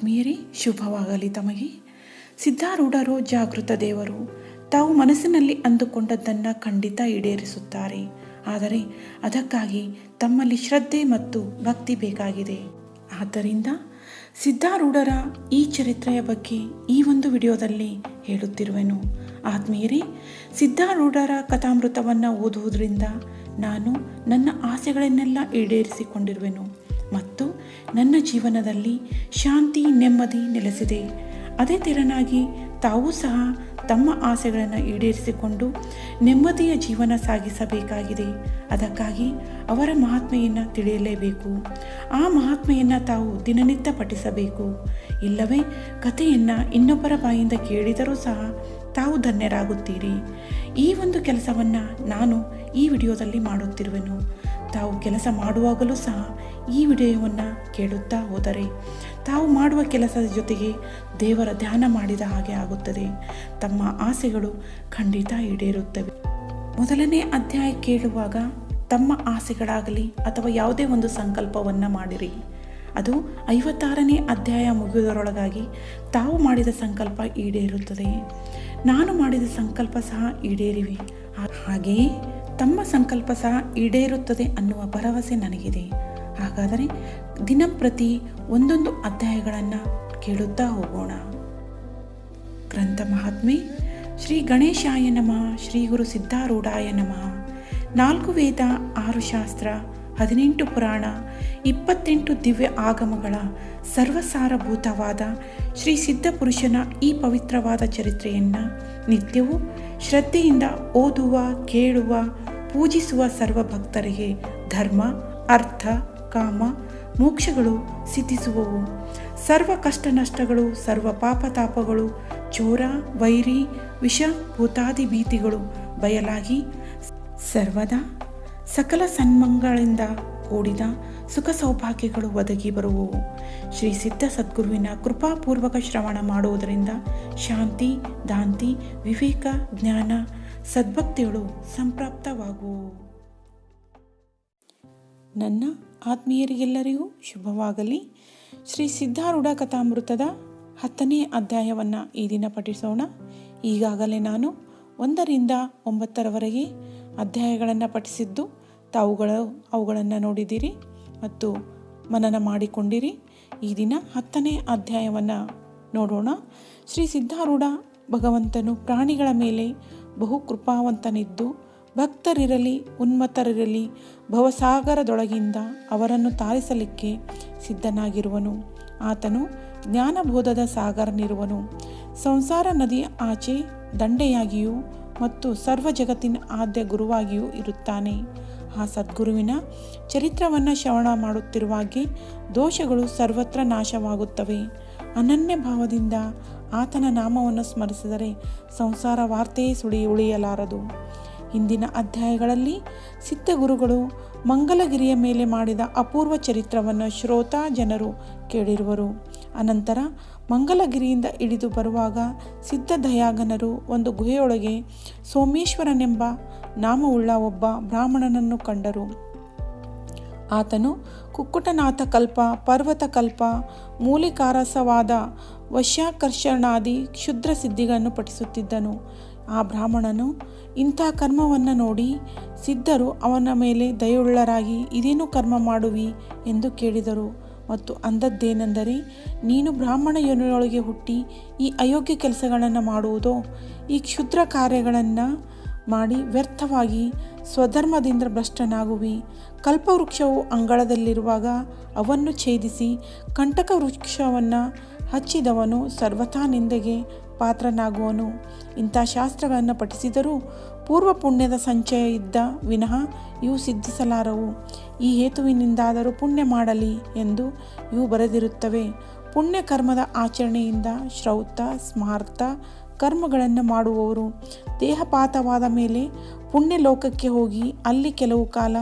ಆತ್ಮೀಯರೇ, ಶುಭವಾಗಲಿ ತಮಗೆ. ಸಿದ್ಧಾರೂಢರು ಜಾಗೃತ ದೇವರು. ತಾವು ಮನಸ್ಸಿನಲ್ಲಿ ಅಂದುಕೊಂಡದ್ದನ್ನು ಖಂಡಿತ ಈಡೇರಿಸುತ್ತಾರೆ. ಆದರೆ ಅದಕ್ಕಾಗಿ ತಮ್ಮಲ್ಲಿ ಶ್ರದ್ಧೆ ಮತ್ತು ಭಕ್ತಿ ಬೇಕಾಗಿದೆ. ಆದ್ದರಿಂದ ಸಿದ್ಧಾರೂಢರ ಈ ಚರಿತ್ರೆಯ ಬಗ್ಗೆ ಈ ಒಂದು ವಿಡಿಯೋದಲ್ಲಿ ಹೇಳುತ್ತಿರುವೆನು. ಆತ್ಮೀಯರೇ, ಸಿದ್ಧಾರೂಢರ ಕಥಾಮೃತವನ್ನು ಓದುವುದರಿಂದ ನಾನು ನನ್ನ ಆಸೆಗಳನ್ನೆಲ್ಲ ಈಡೇರಿಸಿಕೊಂಡಿರುವೆನು ಮತ್ತು ನನ್ನ ಜೀವನದಲ್ಲಿ ಶಾಂತಿ ನೆಮ್ಮದಿ ನೆಲೆಸಿದೆ. ಅದೇ ತೆರನಾಗಿ ತಾವೂ ಸಹ ತಮ್ಮ ಆಸೆಗಳನ್ನು ಈಡೇರಿಸಿಕೊಂಡು ನೆಮ್ಮದಿಯ ಜೀವನ ಸಾಗಿಸಬೇಕಾಗಿದೆ. ಅದಕ್ಕಾಗಿ ಅವರ ಮಹಾತ್ಮೆಯನ್ನು ತಿಳಿಯಲೇಬೇಕು. ಆ ಮಹಾತ್ಮೆಯನ್ನು ತಾವು ದಿನನಿತ್ಯ ಪಠಿಸಬೇಕು. ಇಲ್ಲವೇ ಕಥೆಯನ್ನು ಇನ್ನೊಬ್ಬರ ಬಾಯಿಂದ ಕೇಳಿದರೂ ಸಹ ತಾವು ಧನ್ಯರಾಗುತ್ತೀರಿ. ಈ ಒಂದು ಕೆಲಸವನ್ನು ನಾನು ಈ ವಿಡಿಯೋದಲ್ಲಿ ಮಾಡುತ್ತಿರುವೆನು. ತಾವು ಕೆಲಸ ಮಾಡುವಾಗಲೂ ಸಹ ಈ ವಿಡಿಯೋವನ್ನು ಕೇಳುತ್ತಾ ಹೋದರೆ ತಾವು ಮಾಡುವ ಕೆಲಸದ ಜೊತೆಗೆ ದೇವರ ಧ್ಯಾನ ಮಾಡಿದ ಹಾಗೆ ಆಗುತ್ತದೆ. ತಮ್ಮ ಆಸೆಗಳು ಖಂಡಿತ ಈಡೇರುತ್ತವೆ. ಮೊದಲನೇ ಅಧ್ಯಾಯ ಕೇಳುವಾಗ ತಮ್ಮ ಆಸೆಗಳಾಗಲಿ ಅಥವಾ ಯಾವುದೇ ಒಂದು ಸಂಕಲ್ಪವನ್ನು ಮಾಡಿರಿ. ಅದು 56ನೇ ಅಧ್ಯಾಯ ಮುಗಿಯುವುದರೊಳಗಾಗಿ ತಾವು ಮಾಡಿದ ಸಂಕಲ್ಪ ಈಡೇರುತ್ತದೆ. ನಾನು ಮಾಡಿದ ಸಂಕಲ್ಪ ಸಹ ಈಡೇರಿವೆ. ಹಾಗೆಯೇ ತಮ್ಮ ಸಂಕಲ್ಪ ಸಹ ಈಡೇರುತ್ತದೆ ಅನ್ನುವ ಭರವಸೆ ನನಗಿದೆ. ಹಾಗಾದರೆ ದಿನಂಪ್ರತಿ ಒಂದೊಂದು ಅಧ್ಯಾಯಗಳನ್ನು ಕೇಳುತ್ತಾ ಹೋಗೋಣ. ಗ್ರಂಥ ಮಹಾತ್ಮೆ. ಶ್ರೀ ಗಣೇಶಾಯ ನಮಃ. ಶ್ರೀ ಗುರು ಸಿದ್ಧಾರೂಢಾಯ ನಮಃ. 4 ವೇದ, 6 ಶಾಸ್ತ್ರ, 18 ಪುರಾಣ, 28 ದಿವ್ಯ ಆಗಮಗಳ ಸರ್ವಸಾರಭೂತವಾದ ಶ್ರೀ ಸಿದ್ಧ ಪುರುಷನ ಈ ಪವಿತ್ರವಾದ ಚರಿತ್ರೆಯನ್ನು ನಿತ್ಯವೂ ಶ್ರದ್ಧೆಯಿಂದ ಓದುವ, ಕೇಳುವ, ಪೂಜಿಸುವ ಸರ್ವ ಭಕ್ತರಿಗೆ ಧರ್ಮ, ಅರ್ಥ, ಕಾಮ, ಮೋಕ್ಷಗಳು ಸಿದ್ಧಿಸುವವು. ಸರ್ವ ಕಷ್ಟ ನಷ್ಟಗಳು, ಸರ್ವ ಪಾಪತಾಪಗಳು, ಚೋರ, ವೈರಿ, ವಿಷ, ಭೂತಾದಿ ಭೀತಿಗಳು ಬಯಲಾಗಿ ಸರ್ವದಾ ಸಕಲ ಸನ್ಮಂಗಳಿಂದ ಕೂಡಿದ ಸುಖ ಸೌಭಾಗ್ಯಗಳು ಒದಗಿ ಬರುವವು. ಶ್ರೀ ಸಿದ್ಧ ಸದ್ಗುರುವಿನ ಕೃಪಾಪೂರ್ವಕ ಶ್ರವಣ ಮಾಡುವುದರಿಂದ ಶಾಂತಿ, ದಾಂತಿ, ವಿವೇಕ, ಜ್ಞಾನ, ಸದ್ಭಕ್ತಿಗಳು ಸಂಪ್ರಾಪ್ತವಾಗುವು. ನನ್ನ ಆತ್ಮೀಯರಿಗೆಲ್ಲರಿಗೂ ಶುಭವಾಗಲಿ. ಶ್ರೀ ಸಿದ್ಧಾರೂಢ ಕಥಾಮೃತದ 10ನೇ ಅಧ್ಯಾಯವನ್ನು ಈ ದಿನ ಪಠಿಸೋಣ. ಈಗಾಗಲೇ ನಾನು 1ರಿಂದ 9ರವರೆಗೆ ಅಧ್ಯಾಯಗಳನ್ನು ಪಠಿಸಿದ್ದು ಅವುಗಳನ್ನು ನೋಡಿದ್ದೀರಿ ಮತ್ತು ಮನನ ಮಾಡಿಕೊಂಡಿರಿ. ಈ ದಿನ 10ನೇ ಅಧ್ಯಾಯವನ್ನು ನೋಡೋಣ. ಶ್ರೀ ಸಿದ್ಧಾರೂಢ ಭಗವಂತನು ಪ್ರಾಣಿಗಳ ಮೇಲೆ ಬಹು ಕೃಪಾವಂತನಿದ್ದು ಭಕ್ತರಿರಲಿ ಉನ್ಮತ್ತರಿರಲಿ ಭವಸಾಗರದೊಳಗಿಂದ ಅವರನ್ನು ತಾರಿಸಲಿಕ್ಕೆ ಸಿದ್ಧನಾಗಿರುವನು. ಆತನು ಜ್ಞಾನಬೋಧದ ಸಾಗರನಿರುವನು. ಸಂಸಾರ ನದಿಯ ಆಚೆ ದಂಡೆಯಾಗಿಯೂ ಮತ್ತು ಸರ್ವ ಜಗತ್ತಿನ ಆದ್ಯ ಗುರುವಾಗಿಯೂ ಇರುತ್ತಾನೆ. ಆ ಸದ್ಗುರುವಿನ ಚರಿತ್ರವನ್ನು ಶ್ರವಣ ಮಾಡುತ್ತಿರುವಾಗೆ ದೋಷಗಳು ಸರ್ವತ್ರ ನಾಶವಾಗುತ್ತವೆ. ಅನನ್ಯ ಭಾವದಿಂದ ಆತನ ನಾಮವನ್ನು ಸ್ಮರಿಸಿದರೆ ಸಂಸಾರ ವಾರ್ತೆಯೇ ಉಳಿಯಲಾರದು. ಹಿಂದಿನ ಅಧ್ಯಾಯಗಳಲ್ಲಿ ಸಿದ್ಧಗುರುಗಳು ಮಂಗಲಗಿರಿಯ ಮೇಲೆ ಮಾಡಿದ ಅಪೂರ್ವ ಚರಿತ್ರವನ್ನು ಶ್ರೋತಾ ಜನರು ಕೇಳಿರುವರು. ಅನಂತರ ಮಂಗಲಗಿರಿಯಿಂದ ಇಳಿದು ಬರುವಾಗ ಸಿದ್ಧದಯಾಗನರು ಒಂದು ಗುಹೆಯೊಳಗೆ ಸೋಮೇಶ್ವರನೆಂಬ ನಾಮವುಳ್ಳ ಒಬ್ಬ ಬ್ರಾಹ್ಮಣನನ್ನು ಕಂಡರು. ಆತನು ಕುಕ್ಕುಟನಾಥ ಕಲ್ಪ, ಪರ್ವತ ಕಲ್ಪ, ಮೂಲಿಕಾರಸವಾದ ವಶ್ಯಾಕರ್ಷಣಾದಿ ಕ್ಷುದ್ರ ಸಿದ್ಧಿಗಳನ್ನು ಪಠಿಸುತ್ತಿದ್ದನು. ಆ ಬ್ರಾಹ್ಮಣನು ಇಂಥ ಕರ್ಮವನ್ನು ನೋಡಿ ಸಿದ್ಧರು ಅವನ ಮೇಲೆ ದಯುಳ್ಳರಾಗಿ ಇದೇನು ಕರ್ಮ ಮಾಡುವಿ ಎಂದು ಕೇಳಿದರು. ಮತ್ತು ಅಂದದ್ದೇನೆಂದರೆ, ನೀನು ಬ್ರಾಹ್ಮಣ ಯೋನಿಯೊಳಗೆ ಹುಟ್ಟಿ ಈ ಅಯೋಗ್ಯ ಕೆಲಸಗಳನ್ನು ಮಾಡುವುದೋ? ಈ ಕ್ಷುದ್ರ ಕಾರ್ಯಗಳನ್ನು ಮಾಡಿ ವ್ಯರ್ಥವಾಗಿ ಸ್ವಧರ್ಮದಿಂದ ಭ್ರಷ್ಟನಾಗುವಿ. ಕಲ್ಪವೃಕ್ಷವು ಅಂಗಳದಲ್ಲಿರುವಾಗ ಅವನ್ನು ಛೇದಿಸಿ ಕಂಟಕ ವೃಕ್ಷವನ್ನು ಹಚ್ಚಿದವನು ಸರ್ವಥಾ ನಿಂದೆಗೆ ಪಾತ್ರನಾಗುವನು. ಇಂಥ ಶಾಸ್ತ್ರಗಳನ್ನು ಪಠಿಸಿದರೂ ಪೂರ್ವ ಪುಣ್ಯದ ಸಂಚಯ ಇದ್ದ ವಿನಃ ಇವು ಸಿದ್ಧಿಸಲಾರವು. ಈ ಹೇತುವಿನಿಂದಾದರೂ ಪುಣ್ಯ ಮಾಡಲಿ ಎಂದು ಇವು ಬರೆದಿರುತ್ತವೆ. ಪುಣ್ಯ ಕರ್ಮದ ಆಚರಣೆಯಿಂದ ಶ್ರೌತ ಸ್ಮಾರ್ತ ಕರ್ಮಗಳನ್ನು ಮಾಡುವವರು ದೇಹಪಾತವಾದ ಮೇಲೆ ಪುಣ್ಯ ಲೋಕಕ್ಕೆ ಹೋಗಿ ಅಲ್ಲಿ ಕೆಲವು ಕಾಲ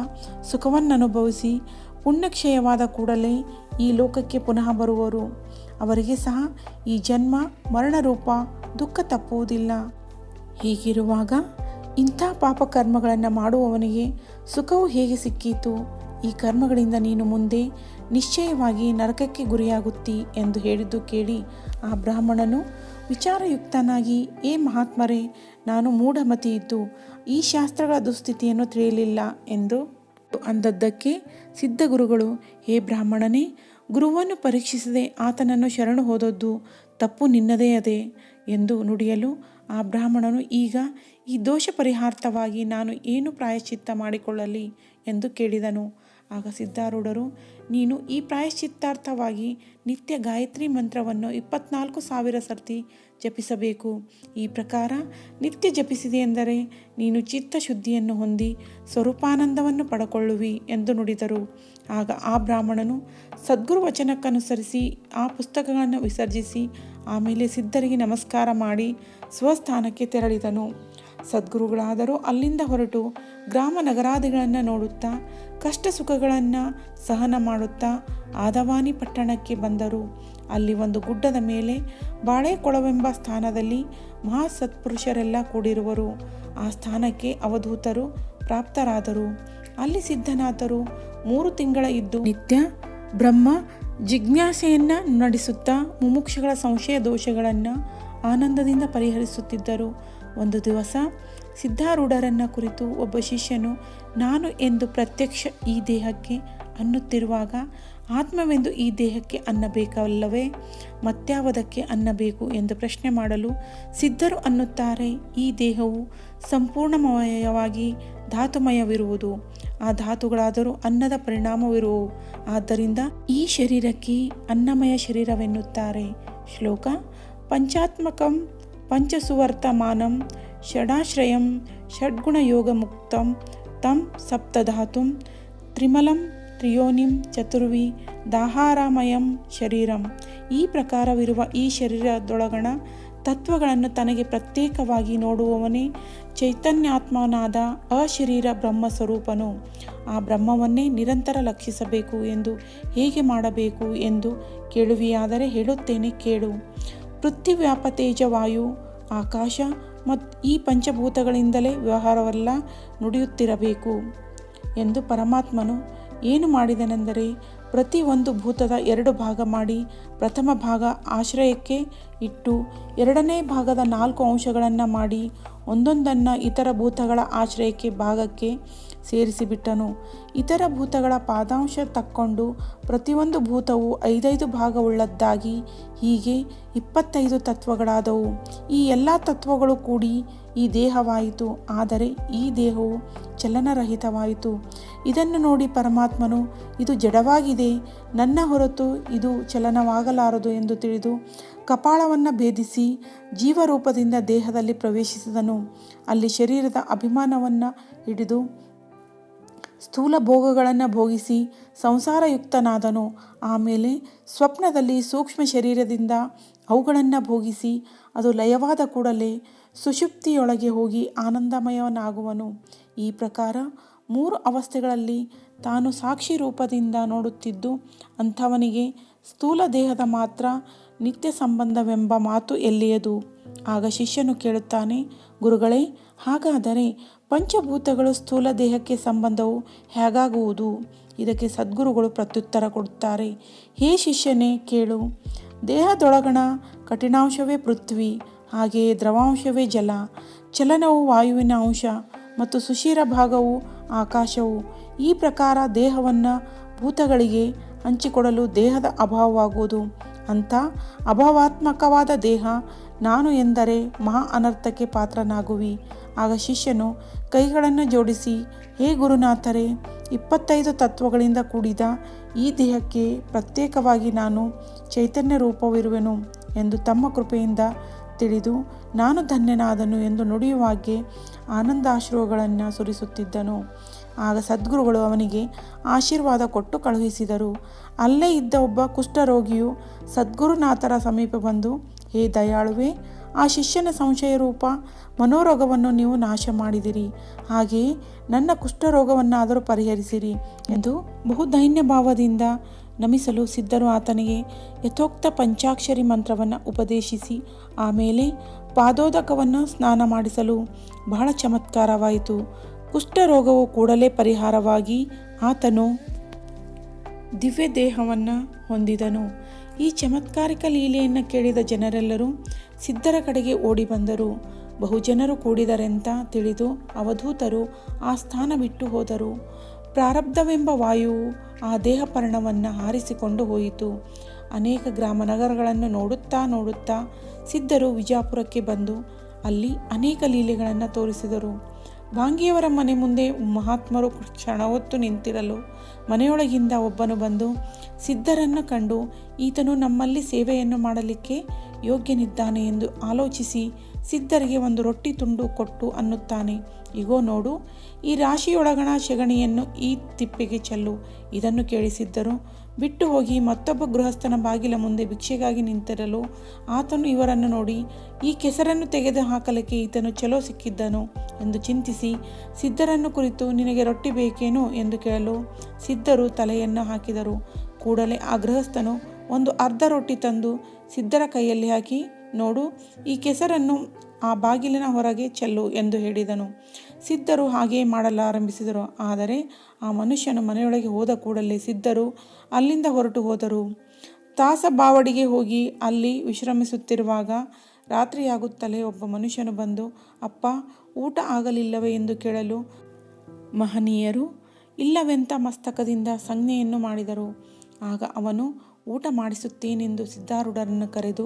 ಸುಖವನ್ನು ಅನುಭವಿಸಿ ಪುಣ್ಯಕ್ಷಯವಾದ ಕೂಡಲೇ ಈ ಲೋಕಕ್ಕೆ ಪುನಃ ಬರುವರು. ಅವರಿಗೆ ಸಹ ಈ ಜನ್ಮ ಮರಣರೂಪ ದುಃಖ ತಪ್ಪುವುದಿಲ್ಲ. ಹೀಗಿರುವಾಗ ಇಂಥ ಪಾಪಕರ್ಮಗಳನ್ನು ಮಾಡುವವನಿಗೆ ಸುಖವು ಹೇಗೆ ಸಿಕ್ಕೀತು? ಈ ಕರ್ಮಗಳಿಂದ ನೀನು ಮುಂದೆ ನಿಶ್ಚಯವಾಗಿ ನರಕಕ್ಕೆ ಗುರಿಯಾಗುತ್ತಿ ಎಂದು ಹೇಳಿದ್ದು ಕೇಳಿ ಆ ಬ್ರಾಹ್ಮಣನು ವಿಚಾರಯುಕ್ತನಾಗಿ, ಏ ಮಹಾತ್ಮರೇ, ನಾನು ಮೂಢಮತಿ ಇದ್ದು ಈ ಶಾಸ್ತ್ರಗಳ ದುಸ್ಥಿತಿಯನ್ನು ತಿಳಿಯಲಿಲ್ಲ ಎಂದು ಅಂದದ್ದಕ್ಕೆ ಸಿದ್ಧಗುರುಗಳು, ಹೇ ಬ್ರಾಹ್ಮಣನೇ, ಗುರುವನ್ನು ಪರೀಕ್ಷಿಸದೆ ಆತನನ್ನು ಶರಣು ಹೋದದ್ದು ತಪ್ಪು ನಿನ್ನದೇ ಅದೇ ಎಂದು ನುಡಿಯಲು ಆ ಬ್ರಾಹ್ಮಣನು, ಈಗ ಈ ದೋಷ ಪರಿಹಾರ್ಥವಾಗಿ ನಾನು ಏನು ಪ್ರಾಯಶ್ಚಿತ್ತ ಮಾಡಿಕೊಳ್ಳಲಿ ಎಂದು ಕೇಳಿದನು. ಆಗ ಸಿದ್ಧಾರೂಢರು, ನೀನು ಈ ಪ್ರಾಯಶ್ಚಿತ್ತಾರ್ಥವಾಗಿ ನಿತ್ಯ ಗಾಯತ್ರಿ ಮಂತ್ರವನ್ನು 24,000 ಸರ್ತಿ ಜಪಿಸಬೇಕು. ಈ ಪ್ರಕಾರ ನಿತ್ಯ ಜಪಿಸಿದೆ ಎಂದರೆ ನೀನು ಚಿತ್ತಶುದ್ಧಿಯನ್ನು ಹೊಂದಿ ಸ್ವರೂಪಾನಂದವನ್ನು ಪಡಕೊಳ್ಳುವಿ ಎಂದು ನುಡಿದರು. ಆಗ ಆ ಬ್ರಾಹ್ಮಣನು ಸದ್ಗುರು ವಚನಕ್ಕನುಸರಿಸಿ ಆ ಪುಸ್ತಕಗಳನ್ನು ವಿಸರ್ಜಿಸಿ ಆಮೇಲೆ ಸಿದ್ಧರಿಗೆ ನಮಸ್ಕಾರ ಮಾಡಿ ಸ್ವಸ್ಥಾನಕ್ಕೆ ತೆರಳಿದನು. ಸದ್ಗುರುಗಳಾದರೂ ಅಲ್ಲಿಂದ ಹೊರಟು ಗ್ರಾಮ ನಗರಾದಿಗಳನ್ನು ನೋಡುತ್ತಾ ಕಷ್ಟ ಸುಖಗಳನ್ನು ಸಹನ ಮಾಡುತ್ತಾ ಆದವಾನಿ ಪಟ್ಟಣಕ್ಕೆ ಬಂದರು. ಅಲ್ಲಿ ಒಂದು ಗುಡ್ಡದ ಮೇಲೆ ಬಾಳೆಕೊಳವೆಂಬ ಸ್ಥಾನದಲ್ಲಿ ಮಹಾ ಸತ್ಪುರುಷರೆಲ್ಲ ಕೂಡಿರುವರು. ಆ ಸ್ಥಾನಕ್ಕೆ ಅವಧೂತರು ಪ್ರಾಪ್ತರಾದರು. ಅಲ್ಲಿ ಸಿದ್ಧನಾಥರು 3 ತಿಂಗಳ ಇದ್ದು ನಿತ್ಯ ಬ್ರಹ್ಮ ಜಿಜ್ಞಾಸೆಯನ್ನು ನಡೆಸುತ್ತಾ ಮುಮುಕ್ಷುಗಳ ಸಂಶಯ ದೋಷಗಳನ್ನು ಆನಂದದಿಂದ ಪರಿಹರಿಸುತ್ತಿದ್ದರು. ಒಂದು ದಿವಸ ಸಿದ್ಧಾರೂಢರನ್ನ ಕುರಿತು ಒಬ್ಬ ಶಿಷ್ಯನು, ನಾನು ಎಂದು ಪ್ರತ್ಯಕ್ಷ ಈ ದೇಹಕ್ಕೆ ಅನ್ನುತ್ತಿರುವಾಗ ಆತ್ಮವೆಂದು ಈ ದೇಹಕ್ಕೆ ಅನ್ನಬೇಕಲ್ಲವೇ, ಮತ್ಯಾವದಕ್ಕೆ ಅನ್ನಬೇಕು ಎಂದು ಪ್ರಶ್ನೆ ಮಾಡಲು ಸಿದ್ಧರು ಅನ್ನುತ್ತಾರೆ, ಈ ದೇಹವು ಸಂಪೂರ್ಣಮಯವಾಗಿ ಧಾತುಮಯವಿರುವುದು. ಆ ಧಾತುಗಳಾದರೂ ಅನ್ನದ ಪರಿಣಾಮವಿರುವವು. ಆದ್ದರಿಂದ ಈ ಶರೀರಕ್ಕೆ ಅನ್ನಮಯ ಶರೀರವೆನ್ನುತ್ತಾರೆ. ಶ್ಲೋಕ: ಪಂಚಾತ್ಮಕಂ ಪಂಚಸುವರ್ತಮಾನಂ ಷಡಾಶ್ರಯಂ ಷಡ್ಗುಣಯೋಗಮುಕ್ತಂ ತಂ ಸಪ್ತಧಾತುಂ ತ್ರಿಮಲಂ ತ್ರಿಯೋನಿಂ ಚತುರ್ವಿ ದಾಹಾರಾಮಯಂ ಶರೀರಂ. ಈ ಪ್ರಕಾರವಿರುವ ಈ ಶರೀರದೊಳಗಣ ತತ್ವಗಳನ್ನು ತನಗೆ ಪ್ರತ್ಯೇಕವಾಗಿ ನೋಡುವವನೇ ಚೈತನ್ಯಾತ್ಮನಾದ ಅಶರೀರ ಬ್ರಹ್ಮಸ್ವರೂಪನು. ಆ ಬ್ರಹ್ಮವನ್ನೇ ನಿರಂತರ ಲಕ್ಷಿಸಬೇಕು ಎಂದು ಹೇಗೆ ಮಾಡಬೇಕು ಎಂದು ಕೇಳುವಿಯಾದರೆ ಹೇಳುತ್ತೇನೆ ಕೇಳು. ಪೃಥ್ವಿವ್ಯಾಪ ತೇಜ ವಾಯು ಆಕಾಶ ಮತ್ತು ಈ ಪಂಚಭೂತಗಳಿಂದಲೇ ವ್ಯವಹಾರವೆಲ್ಲ ನುಡಿಯುತ್ತಿರಬೇಕು ಎಂದು ಪರಮಾತ್ಮನು ಏನು ಮಾಡಿದನೆಂದರೆ, ಪ್ರತಿ ಒಂದು ಭೂತದ 2 ಭಾಗ ಮಾಡಿ ಪ್ರಥಮ ಭಾಗ ಆಶ್ರಯಕ್ಕೆ ಇಟ್ಟು 2ನೇ ಭಾಗದ 4 ಅಂಶಗಳನ್ನು ಮಾಡಿ ಒಂದೊಂದನ್ನು ಇತರ ಭೂತಗಳ ಆಶ್ರಯಕ್ಕೆ ಭಾಗಕ್ಕೆ ಸೇರಿಸಿಬಿಟ್ಟನು. ಇತರ ಭೂತಗಳ ಪಾದಾಂಶ ತಕ್ಕೊಂಡು ಪ್ರತಿಯೊಂದು ಭೂತವು 5 ಭಾಗವುಳ್ಳದ್ದಾಗಿ ಹೀಗೆ 25 ತತ್ವಗಳಾದವು. ಈ ಎಲ್ಲ ತತ್ವಗಳು ಕೂಡಿ ಈ ದೇಹವಾಯಿತು. ಆದರೆ ಈ ದೇಹವು ಚಲನರಹಿತವಾಯಿತು. ಇದನ್ನು ನೋಡಿ ಪರಮಾತ್ಮನು, ಇದು ಜಡವಾಗಿದೆ, ನನ್ನ ಹೊರತು ಇದು ಚಲನವಾಗಲಾರದು ಎಂದು ತಿಳಿದು ಕಪಾಳವನ್ನು ಭೇದಿಸಿ ಜೀವರೂಪದಿಂದ ದೇಹದಲ್ಲಿ ಪ್ರವೇಶಿಸಿದನು. ಅಲ್ಲಿ ಶರೀರದ ಅಭಿಮಾನವನ್ನು ಹಿಡಿದು ಸ್ಥೂಲ ಭೋಗಗಳನ್ನು ಭೋಗಿಸಿ ಸಂಸಾರಯುಕ್ತನಾದನು. ಆಮೇಲೆ ಸ್ವಪ್ನದಲ್ಲಿ ಸೂಕ್ಷ್ಮ ಶರೀರದಿಂದ ಅವುಗಳನ್ನು ಭೋಗಿಸಿ ಅದು ಲಯವಾದ ಕೂಡಲೇ ಸುಷುಪ್ತಿಯೊಳಗೆ ಹೋಗಿ ಆನಂದಮಯವನಾಗುವನು. ಈ ಪ್ರಕಾರ 3 ಅವಸ್ಥೆಗಳಲ್ಲಿ ತಾನು ಸಾಕ್ಷಿ ರೂಪದಿಂದ ನೋಡುತ್ತಿದ್ದು ಅಂಥವನಿಗೆ ಸ್ಥೂಲ ದೇಹದ ಮಾತ್ರ ನಿತ್ಯ ಸಂಬಂಧವೆಂಬ ಮಾತು ಎಲ್ಲಿಯದು. ಆಗ ಶಿಷ್ಯನು ಕೇಳುತ್ತಾನೆ, ಗುರುಗಳೇ, ಹಾಗಾದರೆ ಪಂಚಭೂತಗಳು ಸ್ಥೂಲ ದೇಹಕ್ಕೆ ಸಂಬಂಧವು ಹೇಗಾಗುವುದು? ಇದಕ್ಕೆ ಸದ್ಗುರುಗಳು ಪ್ರತ್ಯುತ್ತರ ಕೊಡುತ್ತಾರೆ, ಹೇ ಶಿಷ್ಯನೇ ಕೇಳು. ದೇಹದೊಳಗಣ ಕಠಿಣಾಂಶವೇ ಪೃಥ್ವಿ, ಹಾಗೆಯೇ ದ್ರವಾಂಶವೇ ಜಲ, ಚಲನವು ವಾಯುವಿನ ಅಂಶ ಮತ್ತು ಸುಷಿರ ಭಾಗವು ಆಕಾಶವು. ಈ ಪ್ರಕಾರ ದೇಹವನ್ನು ಭೂತಗಳಿಗೆ ಹಂಚಿಕೊಡಲು ದೇಹದ ಅಭಾವವಾಗುವುದು. ಅಂಥ ಅಭಾವಾತ್ಮಕವಾದ ದೇಹ ನಾನು ಎಂದರೆ ಮಹಾ ಅನರ್ಥಕ್ಕೆ ಪಾತ್ರನಾಗುವಿ. ಆಗ ಶಿಷ್ಯನು ಕೈಗಳನ್ನು ಜೋಡಿಸಿ, ಹೇ ಗುರುನಾಥರೇ, 25 ತತ್ವಗಳಿಂದ ಕೂಡಿದ ಈ ದೇಹಕ್ಕೆ ಪ್ರತ್ಯೇಕವಾಗಿ ನಾನು ಚೈತನ್ಯ ರೂಪವಿರುವೆನು ಎಂದು ತಮ್ಮ ಕೃಪೆಯಿಂದ ತಿಳಿದು ನಾನು ಧನ್ಯನಾದನು ಎಂದು ನುಡಿಯುವಾಗೆ ಆನಂದಾಶ್ರುಗಳನ್ನು ಸುರಿಸುತ್ತಿದ್ದನು. ಆಗ ಸದ್ಗುರುಗಳು ಅವನಿಗೆ ಆಶೀರ್ವಾದ ಕೊಟ್ಟು ಕಳುಹಿಸಿದರು. ಅಲ್ಲೇ ಇದ್ದ ಒಬ್ಬ ಕುಷ್ಠರೋಗಿಯು ಸದ್ಗುರುನಾಥರ ಸಮೀಪ ಬಂದು, ಹೇ ದಯಾಳುವೆ, ಆ ಶಿಷ್ಯನ ಸಂಶಯರೂಪ ಮನೋರೋಗವನ್ನು ನೀವು ನಾಶ ಮಾಡಿದಿರಿ, ಹಾಗೆಯೇ ನನ್ನ ಕುಷ್ಠರೋಗವನ್ನಾದರೂ ಪರಿಹರಿಸಿರಿ ಎಂದು ಬಹುದೈನ್ಯ ಭಾವದಿಂದ ನಮಿಸಲು ಸಿದ್ಧರು ಆತನಿಗೆ ಯಥೋಕ್ತ ಪಂಚಾಕ್ಷರಿ ಮಂತ್ರವನ್ನು ಉಪದೇಶಿಸಿ ಆಮೇಲೆ ಪಾದೋದಕವನ್ನು ಸ್ನಾನ ಮಾಡಿಸಲು ಬಹಳ ಚಮತ್ಕಾರವಾಯಿತು. ಕುಷ್ಠರೋಗವು ಕೂಡಲೇ ಪರಿಹಾರವಾಗಿ ಆತನು ದಿವ್ಯ ದೇಹವನ್ನು ಹೊಂದಿದನು. ಈ ಚಮತ್ಕಾರಿಕ ಲೀಲೆಯನ್ನು ಕೇಳಿದ ಜನರೆಲ್ಲರೂ ಸಿದ್ಧರ ಕಡೆಗೆ ಓಡಿ ಬಂದರು. ಬಹುಜನರು ಕೂಡಿದರೆಂತ ತಿಳಿದು ಅವಧೂತರು ಆ ಸ್ಥಾನ ಬಿಟ್ಟು ಹೋದರು. ಪ್ರಾರಬ್ಧವೆಂಬ ವಾಯುವು ಆ ದೇಹಪರ್ಣವನ್ನು ಹಾರಿಸಿಕೊಂಡು ಹೋಯಿತು. ಅನೇಕ ಗ್ರಾಮ ನಗರಗಳನ್ನು ನೋಡುತ್ತಾ ಸಿದ್ಧರು ವಿಜಾಪುರಕ್ಕೆ ಬಂದು ಅಲ್ಲಿ ಅನೇಕ ಲೀಲೆಗಳನ್ನು ತೋರಿಸಿದರು. ಭಾಂಗಿಯವರ ಮನೆ ಮುಂದೆ ಮಹಾತ್ಮರು ಕ್ಷಣ ಹೊತ್ತು ನಿಂತಿರಲು ಮನೆಯೊಳಗಿಂದ ಒಬ್ಬನು ಬಂದು ಸಿದ್ಧರನ್ನು ಕಂಡು ಈತನು ನಮ್ಮಲ್ಲಿ ಸೇವೆಯನ್ನು ಮಾಡಲಿಕ್ಕೆ ಯೋಗ್ಯನಿದ್ದಾನೆ ಎಂದು ಆಲೋಚಿಸಿ ಸಿದ್ಧರಿಗೆ ಒಂದು ರೊಟ್ಟಿ ತುಂಡು ಕೊಟ್ಟು ಅನ್ನುತ್ತಾನೆ, ಇಗೋ ನೋಡು, ಈ ರಾಶಿಯೊಳಗಣ ಸೆಗಣಿಯನ್ನು ಈ ತಿಪ್ಪೆಗೆ ಚೆಲ್ಲು. ಇದನ್ನು ಕೇಳಿ ಸಿದ್ಧರು ಬಿಟ್ಟು ಹೋಗಿ ಮತ್ತೊಬ್ಬ ಗೃಹಸ್ಥನ ಬಾಗಿಲ ಮುಂದೆ ಭಿಕ್ಷೆಗಾಗಿ ನಿಂತಿರಲು ಆತನು ಇವರನ್ನು ನೋಡಿ ಈ ಕೆಸರನ್ನು ತೆಗೆದು ಹಾಕಲಿಕ್ಕೆ ಈತನು ಚಲೋ ಸಿಕ್ಕಿದ್ದನು ಎಂದು ಚಿಂತಿಸಿ ಸಿದ್ಧರನ್ನು ಕುರಿತು ನಿನಗೆ ರೊಟ್ಟಿ ಬೇಕೇನೋ ಎಂದು ಕೇಳಲು ಸಿದ್ಧರು ತಲೆಯನ್ನು ಹಾಕಿದರು. ಕೂಡಲೇ ಆ ಗೃಹಸ್ಥನು ಒಂದು ಅರ್ಧ ರೊಟ್ಟಿ ತಂದು ಸಿದ್ಧರ ಕೈಯಲ್ಲಿ ಹಾಕಿ, ನೋಡು, ಈ ಕೆಸರನ್ನು ಆ ಬಾಗಿಲಿನ ಹೊರಗೆ ಚೆಲ್ಲು ಎಂದು ಹೇಳಿದನು. ಸಿದ್ಧರು ಹಾಗೆಯೇ ಮಾಡಲಾರಂಭಿಸಿದರು. ಆದರೆ ಆ ಮನುಷ್ಯನು ಮನೆಯೊಳಗೆ ಹೋದ ಕೂಡಲೇ ಸಿದ್ಧರು ಅಲ್ಲಿಂದ ಹೊರಟು ಹೋದರು. ತಾಸ ಬಾವಡಿಗೆ ಹೋಗಿ ಅಲ್ಲಿ ವಿಶ್ರಮಿಸುತ್ತಿರುವಾಗ ರಾತ್ರಿಯಾಗುತ್ತಲೇ ಒಬ್ಬ ಮನುಷ್ಯನು ಬಂದು, ಅಪ್ಪ, ಊಟ ಆಗಲಿಲ್ಲವೇ ಎಂದು ಕೇಳಲು ಮಹನೀಯರು ಇಲ್ಲವೆಂತ ಮಸ್ತಕದಿಂದ ಸಂಜ್ಞೆಯನ್ನು ಮಾಡಿದರು. ಆಗ ಅವನು ಊಟ ಮಾಡಿಸುತ್ತೇನೆಂದು ಸಿದ್ಧಾರೂಢರನ್ನು ಕರೆದು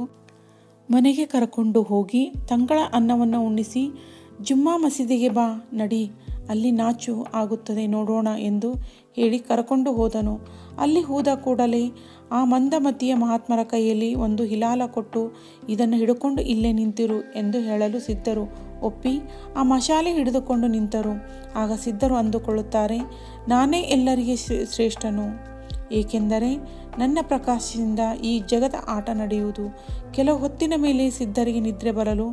ಮನೆಗೆ ಕರಕೊಂಡು ಹೋಗಿ ತಂಗಳ ಅನ್ನವನ್ನು ಉಣ್ಣಿಸಿ, ಜುಮ್ಮಾ ಮಸೀದಿಗೆ ಬಾ, ನಡಿ, ಅಲ್ಲಿ ನಾಚು ಆಗುತ್ತದೆ, ನೋಡೋಣ ಎಂದು ಹೇಳಿ ಕರಕೊಂಡು ಹೋದನು. ಅಲ್ಲಿ ಹೋದ ಕೂಡಲೇ ಆ ಮಂದಮತಿಯ ಮಹಾತ್ಮರ ಕೈಯಲ್ಲಿ ಒಂದು ಹಿಲಾಲ ಕೊಟ್ಟು, ಇದನ್ನು ಹಿಡ್ಕೊಂಡು ಇಲ್ಲೇ ನಿಂತಿರು ಎಂದು ಹೇಳಲು ಸಿದ್ಧರು ಒಪ್ಪಿ ಆ ಮಶಾಲೆ ಹಿಡಿದುಕೊಂಡು ನಿಂತರು. ಆಗ ಸಿದ್ಧರು ಅಂದುಕೊಳ್ಳುತ್ತಾರೆ, ನಾನೇ ಎಲ್ಲರಿಗೆ ಶ್ರೇಷ್ಠನು, ಏಕೆಂದರೆ ನನ್ನ ಪ್ರಕಾಶದಿಂದ ಈ ಜಗದ ಆಟ ನಡೆಯುವುದು. ಕೆಲವು ಹೊತ್ತಿನ ಮೇಲೆ ಸಿದ್ಧರಿಗೆ ನಿದ್ರೆ ಬರಲು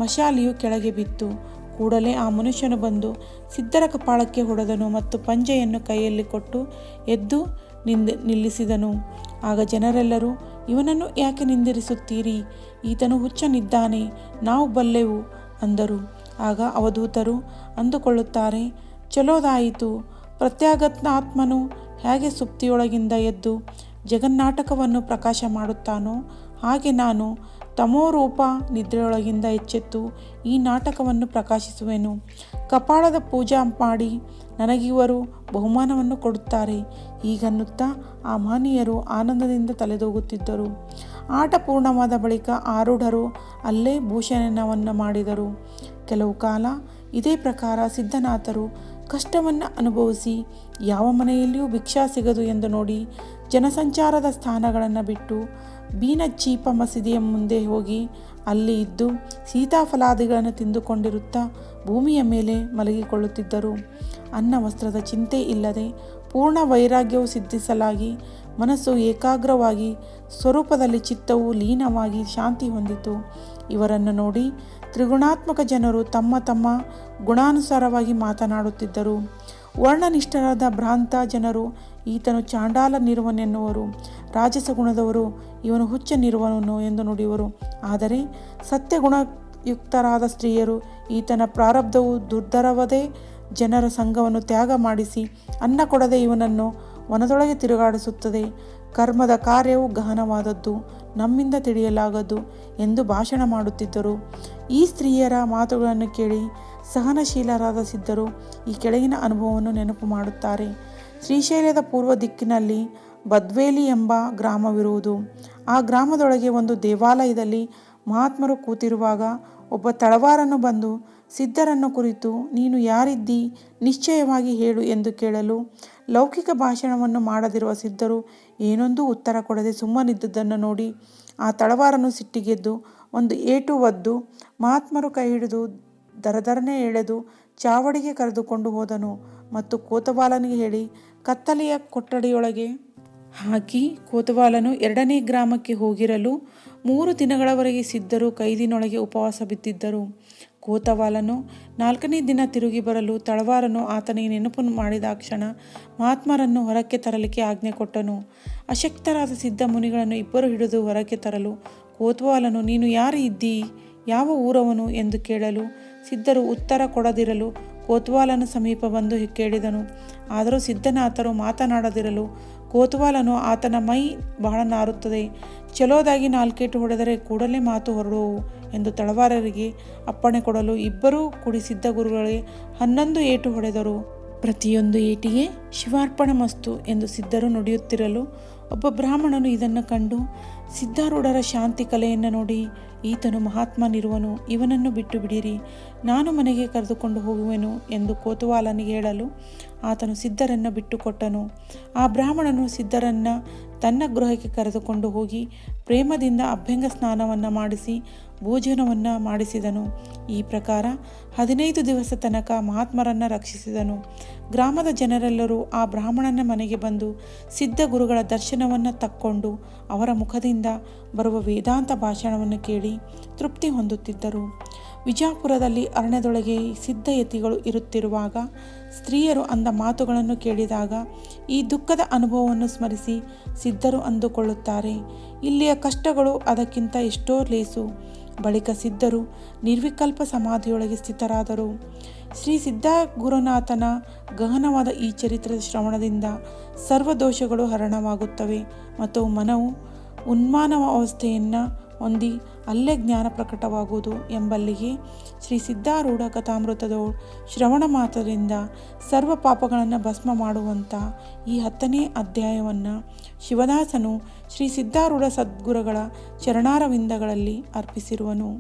ಮಶಾಲೆಯು ಕೆಳಗೆ ಬಿತ್ತು. ಕೂಡಲೇ ಆ ಮನುಷ್ಯನು ಬಂದು ಸಿದ್ಧರ ಕಪಾಳಕ್ಕೆ ಹೊಡೆದನು ಮತ್ತು ಪಂಜೆಯನ್ನು ಕೈಯಲ್ಲಿ ಕೊಟ್ಟು ಎದ್ದು ನಿಲ್ಲಿಸಿದನು. ಆಗ ಜನರೆಲ್ಲರೂ, ಇವನನ್ನು ಯಾಕೆ ನಿಂದಿರಿಸುತ್ತೀರಿ? ಈತನು ಹುಚ್ಚನಿದ್ದಾನೆ, ನಾವು ಬಲ್ಲೆವು ಅಂದರು. ಆಗ ಅವಧೂತರು ಅಂದುಕೊಳ್ಳುತ್ತಾರೆ, ಚಲೋದಾಯಿತು, ಪ್ರತ್ಯಾಗತಾತ್ಮನು ಹೇಗೆ ಸುಪ್ತಿಯೊಳಗಿಂದ ಎದ್ದು ಜಗನ್ನಾಟಕವನ್ನು ಪ್ರಕಾಶ ಮಾಡುತ್ತಾನೋ ಹಾಗೆ ನಾನು ತಮೋರೂಪ ನಿದ್ರೆಯೊಳಗಿಂದ ಎಚ್ಚೆತ್ತು ಈ ನಾಟಕವನ್ನು ಪ್ರಕಾಶಿಸುವೆನು. ಕಪಾಳದ ಪೂಜಾ ಮಾಡಿ ನನಗಿವರು ಬಹುಮಾನವನ್ನು ಕೊಡುತ್ತಾರೆ. ಹೀಗನ್ನುತ್ತಾ ಆ ಮಹನೀಯರು ಆನಂದದಿಂದ ತಲೆದೂಗುತ್ತಿದ್ದರು. ಆಟ ಪೂರ್ಣವಾದ ಬಳಿಕ ಆರೂಢರು ಅಲ್ಲೇ ಭೂಷಣವನ್ನು ಮಾಡಿದರು. ಕೆಲವು ಕಾಲ ಇದೇ ಪ್ರಕಾರ ಸಿದ್ಧನಾಥರು ಕಷ್ಟವನ್ನು ಅನುಭವಿಸಿ ಯಾವ ಮನೆಯಲ್ಲಿಯೂ ಭಿಕ್ಷಾ ಸಿಗದು ಎಂದು ನೋಡಿ ಜನಸಂಚಾರದ ಸ್ಥಾನಗಳನ್ನು ಬಿಟ್ಟು ಬೀನಜ್ಜೀಪ ಮಸೀದಿಯ ಮುಂದೆ ಹೋಗಿ ಅಲ್ಲಿ ಇದ್ದು ಸೀತಾಫಲಾದಿಗಳನ್ನು ತಿಂದುಕೊಂಡಿರುತ್ತಾ ಭೂಮಿಯ ಮೇಲೆ ಮಲಗಿಕೊಳ್ಳುತ್ತಿದ್ದರು. ಅನ್ನ ವಸ್ತ್ರದ ಚಿಂತೆ ಇಲ್ಲದೆ ಪೂರ್ಣ ವೈರಾಗ್ಯವು ಸಿದ್ಧಿಸಲಾಗಿ ಮನಸ್ಸು ಏಕಾಗ್ರವಾಗಿ ಸ್ವರೂಪದಲ್ಲಿ ಚಿತ್ತವು ಲೀನವಾಗಿ ಶಾಂತಿ ಹೊಂದಿತು. ಇವರನ್ನು ನೋಡಿ ತ್ರಿಗುಣಾತ್ಮಕ ಜನರು ತಮ್ಮ ತಮ್ಮ ಗುಣಾನುಸಾರವಾಗಿ ಮಾತನಾಡುತ್ತಿದ್ದರು. ವರ್ಣನಿಷ್ಠರಾದ ಭ್ರಾಂತ ಜನರು ಈತನು ಚಾಂಡಾಲ ನಿರುವನೆನ್ನುವರು, ರಾಜಸ ಗುಣದವರು ಇವನು ಹುಚ್ಚ ನಿರುವನು ಎಂದು ನುಡಿಯುವರು. ಆದರೆ ಸತ್ಯಗುಣಯುಕ್ತರಾದ ಸ್ತ್ರೀಯರು ಈತನ ಪ್ರಾರಬ್ಧವು ದುರ್ಧರವದೇ ಜನರ ಸಂಘವನ್ನು ತ್ಯಾಗ ಮಾಡಿಸಿ ಅನ್ನ ಕೊಡದೆ ಇವನನ್ನು ವನದೊಳಗೆ ತಿರುಗಾಡಿಸುತ್ತದೆ. ಕರ್ಮದ ಕಾರ್ಯವು ಗಹನವಾದದ್ದು, ನಮ್ಮಿಂದ ತಿಳಿಯಲಾಗದು ಎಂದು ಭಾಷಣ ಮಾಡುತ್ತಿದ್ದರು. ಈ ಸ್ತ್ರೀಯರ ಮಾತುಗಳನ್ನು ಕೇಳಿ ಸಹನಶೀಲರಾದ ಸಿದ್ಧರು ಈ ಕೆಳಗಿನ ಅನುಭವವನ್ನು ನೆನಪು ಮಾಡುತ್ತಾರೆ. ಶ್ರೀಶೈಲದ ಪೂರ್ವ ದಿಕ್ಕಿನಲ್ಲಿ ಬದ್ವೇಲಿ ಎಂಬ ಗ್ರಾಮವಿರುವುದು. ಆ ಗ್ರಾಮದೊಳಗೆ ಒಂದು ದೇವಾಲಯದಲ್ಲಿ ಮಹಾತ್ಮರು ಕೂತಿರುವಾಗ ಒಬ್ಬ ತಳವಾರನು ಬಂದು ಸಿದ್ಧರನ್ನು ಕುರಿತು, ನೀನು ಯಾರಿದ್ದಿ, ನಿಶ್ಚಯವಾಗಿ ಹೇಳು ಎಂದು ಕೇಳಲು ಲೌಕಿಕ ಭಾಷಣವನ್ನು ಮಾಡದಿರುವ ಸಿದ್ಧರು ಏನೊಂದೂ ಉತ್ತರ ಕೊಡದೆ ಸುಮ್ಮನಿದ್ದುದನ್ನು ನೋಡಿ ಆ ತಳವಾರನು ಸಿಟ್ಟಿಗೆದ್ದು ಒಂದು ಏಟು ಒದ್ದು ಮಹಾತ್ಮರು ಕೈ ಹಿಡಿದು ದರದರನೆ ಎಳೆದು ಚಾವಡಿಗೆ ಕರೆದುಕೊಂಡು ಹೋದನು ಮತ್ತು ಕೋತವಾಲನಿಗೆ ಹೇಳಿ ಕತ್ತಲೆಯ ಕೊಠಡಿಯೊಳಗೆ ಹಾಕಿ ಕೋತವಾಲನು 2ನೇ ಗ್ರಾಮಕ್ಕೆ ಹೋಗಿರಲು 3 ದಿನಗಳವರೆಗೆ ಸಿದ್ಧರು ಕೈದಿನೊಳಗೆ ಉಪವಾಸ ಬಿದ್ದಿದ್ದರು. ಕೋತವಾಲನು 4ನೇ ದಿನ ತಿರುಗಿ ಬರಲು ತಳವಾರನು ಆತನಿಗೆ ನೆನಪು ಮಾಡಿದಾಕ್ಷಣ ಮಹಾತ್ಮರನ್ನು ಹೊರಕ್ಕೆ ತರಲಿಕ್ಕೆ ಆಜ್ಞೆ ಕೊಟ್ಟನು. ಅಶಕ್ತರಾದ ಸಿದ್ಧ ಮುನಿಗಳನ್ನು ಇಬ್ಬರು ಹಿಡಿದು ಹೊರಕ್ಕೆ ತರಲು ಕೋತವಾಲನು, ನೀನು ಯಾರು ಇದ್ದೀ, ಯಾವ ಊರವನು ಎಂದು ಕೇಳಲು ಸಿದ್ಧರು ಉತ್ತರ ಕೊಡದಿರಲು ಕೋತವಾಲನ ಸಮೀಪ ಬಂದು ಕೇಳಿದನು. ಆದರೂ ಸಿದ್ಧನಾಥರು ಮಾತನಾಡದಿರಲು ಕೋತವಾಲನು ಆತನ ಮೈ ಬಹಳ ನಾರುತ್ತದೆ, ಚಲೋದಾಗಿ 4 ಏಟು ಹೊಡೆದರೆ ಕೂಡಲೇ ಮಾತು ಹೊರಡುವು ಎಂದು ತಳವಾರರಿಗೆ ಅಪ್ಪಣೆ ಕೊಡಲು ಇಬ್ಬರೂ ಕೂಡಿ ಸಿದ್ಧ ಗುರುಗಳಿಗೆ 11 ಏಟು ಹೊಡೆದರು. ಪ್ರತಿಯೊಂದು ಏಟಿಗೆ ಶಿವಾರ್ಪಣ ಮಸ್ತು ಎಂದು ಸಿದ್ಧರು ನುಡಿಯುತ್ತಿರಲು ಒಬ್ಬ ಬ್ರಾಹ್ಮಣನು ಇದನ್ನು ಕಂಡು ಸಿದ್ಧಾರೂಢರ ಶಾಂತಿ ಕಲೆಯನ್ನು ನೋಡಿ, ಈತನು ಮಹಾತ್ಮನಿರುವನು, ಇವನನ್ನು ಬಿಟ್ಟು ಬಿಡಿರಿ, ನಾನು ಮನೆಗೆ ಕರೆದುಕೊಂಡು ಹೋಗುವೆನು ಎಂದು ಕೋತವಾಲನಿಗೆ ಹೇಳಲು ಆತನು ಸಿದ್ಧರನ್ನು ಬಿಟ್ಟುಕೊಟ್ಟನು. ಆ ಬ್ರಾಹ್ಮಣನು ಸಿದ್ಧರನ್ನು ತನ್ನ ಗೃಹಕ್ಕೆ ಕರೆದುಕೊಂಡು ಹೋಗಿ ಪ್ರೇಮದಿಂದ ಅಭ್ಯಂಗ ಸ್ನಾನವನ್ನು ಮಾಡಿಸಿ ಭೋಜನವನ್ನು ಮಾಡಿಸಿದನು. ಈ ಪ್ರಕಾರ 15 ದಿವಸ ತನಕ ಮಹಾತ್ಮರನ್ನು ರಕ್ಷಿಸಿದನು. ಗ್ರಾಮದ ಜನರೆಲ್ಲರೂ ಆ ಬ್ರಾಹ್ಮಣನ ಮನೆಗೆ ಬಂದು ಸಿದ್ಧ ಗುರುಗಳ ದರ್ಶನವನ್ನು ತಕ್ಕೊಂಡು ಅವರ ಮುಖದಿಂದ ಬರುವ ವೇದಾಂತ ಭಾಷಣವನ್ನು ಕೇಳಿ ತೃಪ್ತಿ ಹೊಂದುತ್ತಿದ್ದರು. ವಿಜಾಪುರದಲ್ಲಿ ಅರಣ್ಯದೊಳಗೆ ಸಿದ್ಧಯತಿಗಳು ಇರುತ್ತಿರುವಾಗ ಸ್ತ್ರೀಯರು ಅಂದ ಮಾತುಗಳನ್ನು ಕೇಳಿದಾಗ ಈ ದುಃಖದ ಅನುಭವವನ್ನು ಸ್ಮರಿಸಿ ಸಿದ್ಧರು ಅಂದುಕೊಳ್ಳುತ್ತಾರೆ, ಇಲ್ಲಿಯ ಕಷ್ಟಗಳು ಅದಕ್ಕಿಂತ ಎಷ್ಟೋ ಲೇಸು. ಬಳಿಕ ಸಿದ್ಧರು ನಿರ್ವಿಕಲ್ಪ ಸಮಾಧಿಯೊಳಗೆ ಸ್ಥಿತರಾದರು. ಶ್ರೀ ಸಿದ್ಧ ಗುರುನಾಥನ ಗಹನವಾದ ಈ ಚರಿತ್ರದ ಶ್ರವಣದಿಂದ ಸರ್ವ ದೋಷಗಳು ಹರಣವಾಗುತ್ತವೆ ಮತ್ತು ಮನವು ಉನ್ಮಾನ ಅವಸ್ಥೆಯನ್ನು ಹೊಂದಿ ಅಲ್ಲೇ ಜ್ಞಾನ ಪ್ರಕಟವಾಗುವುದು ಎಂಬಲ್ಲಿಗೆ ಶ್ರೀ ಸಿದ್ಧಾರೂಢ ಕಥಾಮೃತದ ಶ್ರವಣ ಮಾತ್ರದಿಂದ ಸರ್ವ ಪಾಪಗಳನ್ನು ಭಸ್ಮ ಮಾಡುವಂಥ ಈ 10ನೇ ಅಧ್ಯಾಯವನ್ನು ಶಿವದಾಸನು ಶ್ರೀ ಸಿದ್ಧಾರೂಢ ಸದ್ಗುರುಗಳ ಚರಣಾರವಿಂದಗಳಲ್ಲಿ ಅರ್ಪಿಸಿರುವನು.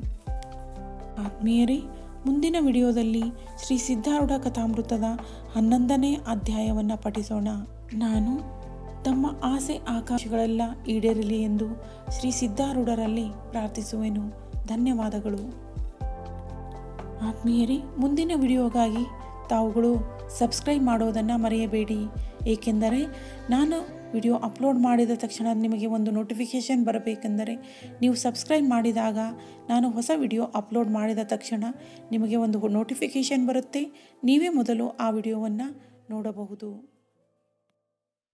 ಆತ್ಮೀಯರೇ, ಮುಂದಿನ ವಿಡಿಯೋದಲ್ಲಿ ಶ್ರೀ ಸಿದ್ಧಾರೂಢ ಕಥಾಮೃತದ 11ನೇ ಅಧ್ಯಾಯವನ್ನು ಪಠಿಸೋಣ. ನಾನು ತಮ್ಮ ಆಸೆ ಆಕಾಂಕ್ಷೆಗಳೆಲ್ಲ ಈಡೇರಲಿ ಎಂದು ಶ್ರೀ ಸಿದ್ಧಾರೂಢರಲ್ಲಿ ಪ್ರಾರ್ಥಿಸುವೆನು. ಧನ್ಯವಾದಗಳು. ಆತ್ಮೀಯರೇ, ಮುಂದಿನ ವಿಡಿಯೋಗಾಗಿ ತಾವುಗಳು ಸಬ್ಸ್ಕ್ರೈಬ್ ಮಾಡೋದನ್ನು ಮರೆಯಬೇಡಿ. ಏಕೆಂದರೆ ನಾನು ವಿಡಿಯೋ ಅಪ್ಲೋಡ್ ಮಾಡಿದ ತಕ್ಷಣ ನಿಮಗೆ ಒಂದು ನೋಟಿಫಿಕೇಷನ್ ಬರಬೇಕೆಂದರೆ ನೀವು ಸಬ್ಸ್ಕ್ರೈಬ್ ಮಾಡಿದಾಗ ನಾನು ಹೊಸ ವಿಡಿಯೋ ಅಪ್ಲೋಡ್ ಮಾಡಿದ ತಕ್ಷಣ ನಿಮಗೆ ಒಂದು ನೋಟಿಫಿಕೇಷನ್ ಬರುತ್ತೆ. ನೀವೇ ಮೊದಲು ಆ ವಿಡಿಯೋವನ್ನು ನೋಡಬಹುದು.